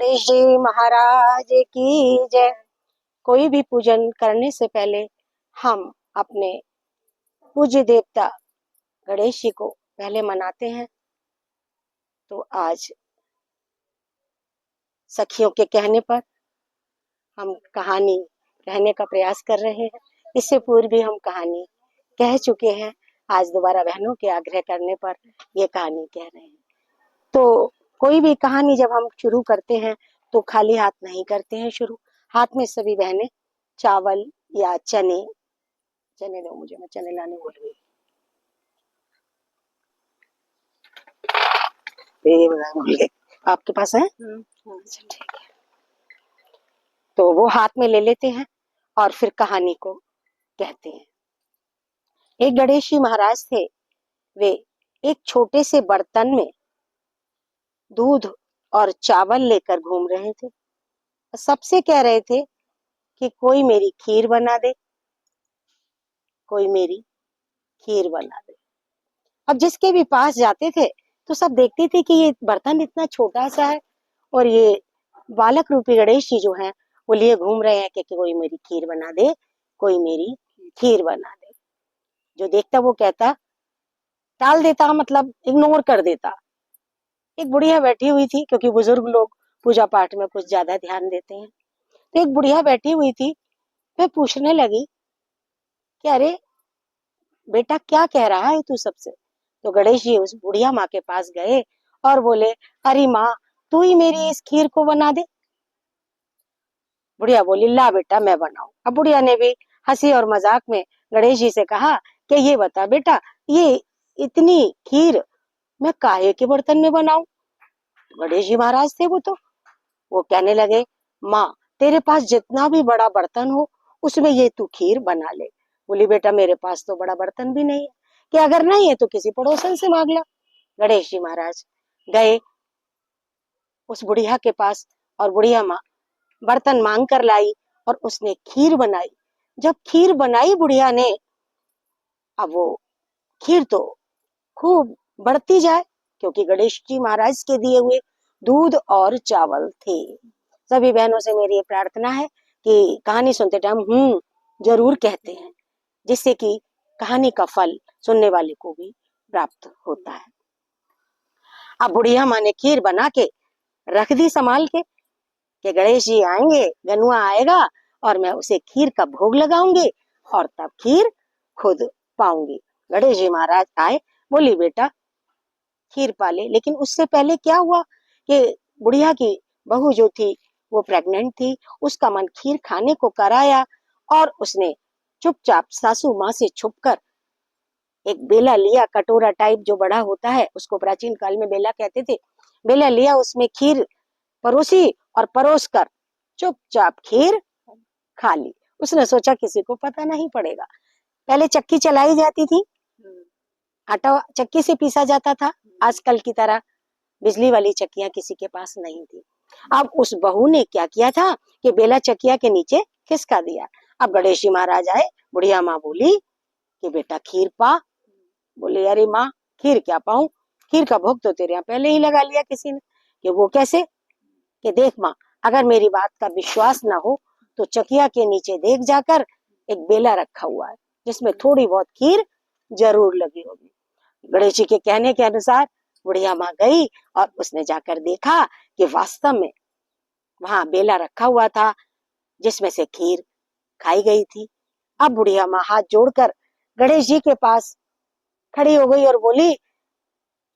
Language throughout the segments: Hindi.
गणेश जी महाराज की जय। कोई भी पूजन करने से पहले हम अपने पूज्य देवता गणेश जी को पहले मनाते हैं। तो आज सखियों के कहने पर हम कहानी कहने का प्रयास कर रहे हैं। इससे पूर्व भी हम कहानी कह चुके हैं। आज दोबारा बहनों के आग्रह करने पर ये कहानी कह रहे हैं। तो कोई भी कहानी जब हम शुरू करते हैं तो खाली हाथ नहीं करते हैं शुरू। हाथ में सभी बहनें चावल या चने दो मुझे, मैं चने लाने भूल गई। आपके पास है? अच्छा ठीक है। तो वो हाथ में ले लेते हैं और फिर कहानी को कहते हैं। एक गणेश जी महाराज थे। वे एक छोटे से बर्तन में दूध और चावल लेकर घूम रहे थे। सबसे कह रहे थे कि कोई मेरी खीर बना दे, कोई मेरी खीर बना दे। अब जिसके भी पास जाते थे तो सब देखते थे कि ये बर्तन इतना छोटा सा है और ये बालक रूपी गणेश जी जो हैं वो लिए घूम रहे हैं कि कोई मेरी खीर बना दे, कोई मेरी खीर बना दे। जो देखता वो कहता, टाल देता, मतलब इग्नोर कर देता। एक बुढ़िया बैठी हुई थी, क्योंकि बुजुर्ग लोग पूजा पाठ में कुछ ज्यादा ध्यान देते हैं। तो एक बुढ़िया बैठी हुई थी, वे पूछने लगी कि अरे बेटा क्या कह रहा है तू सबसे। तो गणेश जी उस बुढ़िया माँ के पास गए और बोले, अरे माँ तू ही मेरी इस खीर को बना दे। बुढ़िया बोली, ला बेटा मैं बनाऊं। अब बुढ़िया ने भी हंसी और मजाक में गणेश जी से कहा कि ये बता बेटा, ये इतनी खीर मैं काहे के बर्तन में बनाऊं। गणेश जी महाराज थे वो कहने लगे, माँ तेरे पास जितना भी बड़ा बर्तन हो उसमें ये तू खीर बना ले। बोली, बेटा मेरे पास तो बड़ा बर्तन भी नहीं है। कि अगर नहीं है तो किसी पड़ोसन से मांग ला। गणेश जी महाराज गए उस बुढ़िया के पास और बुढ़िया माँ बर्तन मांग कर लाई और उसने खीर बनाई। जब खीर बनाई बुढ़िया ने, अब वो खीर तो खूब बढ़ती जाए, क्योंकि गणेश जी महाराज के दिए हुए दूध और चावल थे। सभी बहनों से मेरी प्रार्थना है कि कहानी सुनते टाइम जरूर कहते हैं, जिससे कि कहानी का फल सुनने वाले को भी प्राप्त होता है। अब बुढ़िया माँ ने खीर बना के रख दी संभाल के कि गणेश जी आएंगे, गनुआ आएगा और मैं उसे खीर का भोग लगाऊंगी और तब खीर खुद पाऊंगी। गणेश जी महाराज आए, बोली बेटा खीर पाले। लेकिन उससे पहले क्या हुआ कि बुढ़िया की बहू जो थी वो प्रेग्नेंट थी। उसका मन खीर खाने को कराया और उसने चुपचाप सासू माँ से छुपकर एक बेला लिया, कटोरा टाइप जो बड़ा होता है, उसको प्राचीन काल में बेला कहते थे। बेला लिया, उसमें खीर परोसी और परोस कर चुपचाप खीर खा ली। उसने सोचा किसी को पता नहीं पड़ेगा। पहले चक्की चलाई जाती थी, आटा चक्की से पीसा जाता था। आजकल की तरह बिजली वाली चक्कियां किसी के पास नहीं थी। अब उस बहू ने क्या किया था कि बेला चक्किया के नीचे खिसका दिया। अब गणेश जी महाराज आए, बुढ़िया माँ बोली कि बेटा खीर पा। बोले, अरे माँ खीर क्या पाऊं, खीर का भोग तो तेरे यहाँ पहले ही लगा लिया किसी ने। कि वो कैसे? कि देख माँ, अगर मेरी बात का विश्वास ना हो तो चकिया के नीचे देख जाकर, एक बेला रखा हुआ है जिसमें थोड़ी बहुत खीर जरूर लगी होगी। गणेश जी के कहने के अनुसार बुढ़िया माँ गई और उसने जाकर देखा कि वास्तव में वहां बेला रखा हुआ था जिसमें से खीर खाई गई थी। अब बुढ़िया माँ हाथ जोड़कर गणेश जी के पास खड़ी हो गई और बोली,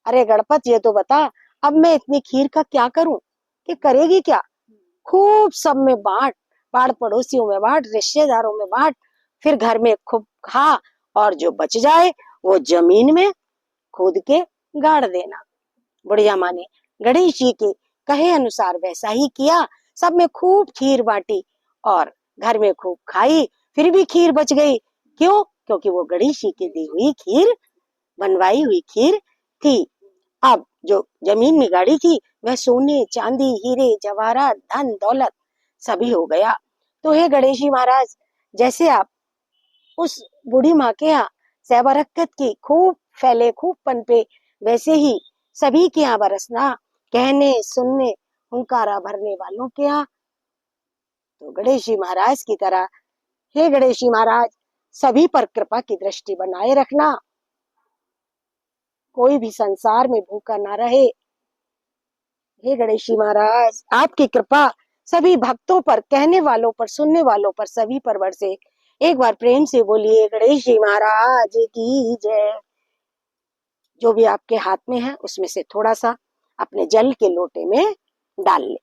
अरे गणपत ये तो बता, अब मैं इतनी खीर का क्या करूं? कि करेगी क्या? खूब सब में बांट, पाड़ पड़ोसियों में बांट, रिश्तेदारों में बांट, फिर घर में खूब खा और जो बच जाए वो जमीन में खोद के गाड़ देना। बुढ़िया माँ ने गणेश जी के कहे अनुसार वैसा ही किया। सब में खूब खीर बांटी और घर में खूब खाई, फिर भी खीर बच गई। क्यों? क्योंकि वो गणेश जी की दी हुई खीर, बनवाई हुई खीर थी। अब जो जमीन में गाड़ी थी वह सोने चांदी हीरे जवाहरात धन दौलत सभी हो गया। तो हे गणेश जी महाराज, जैसे आप उस बूढ़ी माँ के यहाँ सहबरकत की खूब फैले, खूब पनपे, वैसे ही सभी के यहाँ बरसना, कहने सुनने हुंकारा भरने वालों के यहाँ। तो गणेश जी महाराज की तरह, हे गणेश जी महाराज, सभी पर कृपा की दृष्टि बनाए रखना, कोई भी संसार में भूखा ना रहे। हे गणेश जी महाराज, आपकी कृपा सभी भक्तों पर, कहने वालों पर, सुनने वालों पर, सभी पर बरसे। एक बार प्रेम से बोलिए गणेश जी महाराज की जय। जो भी आपके हाथ में है उसमें से थोड़ा सा अपने जल के लोटे में डाल ले।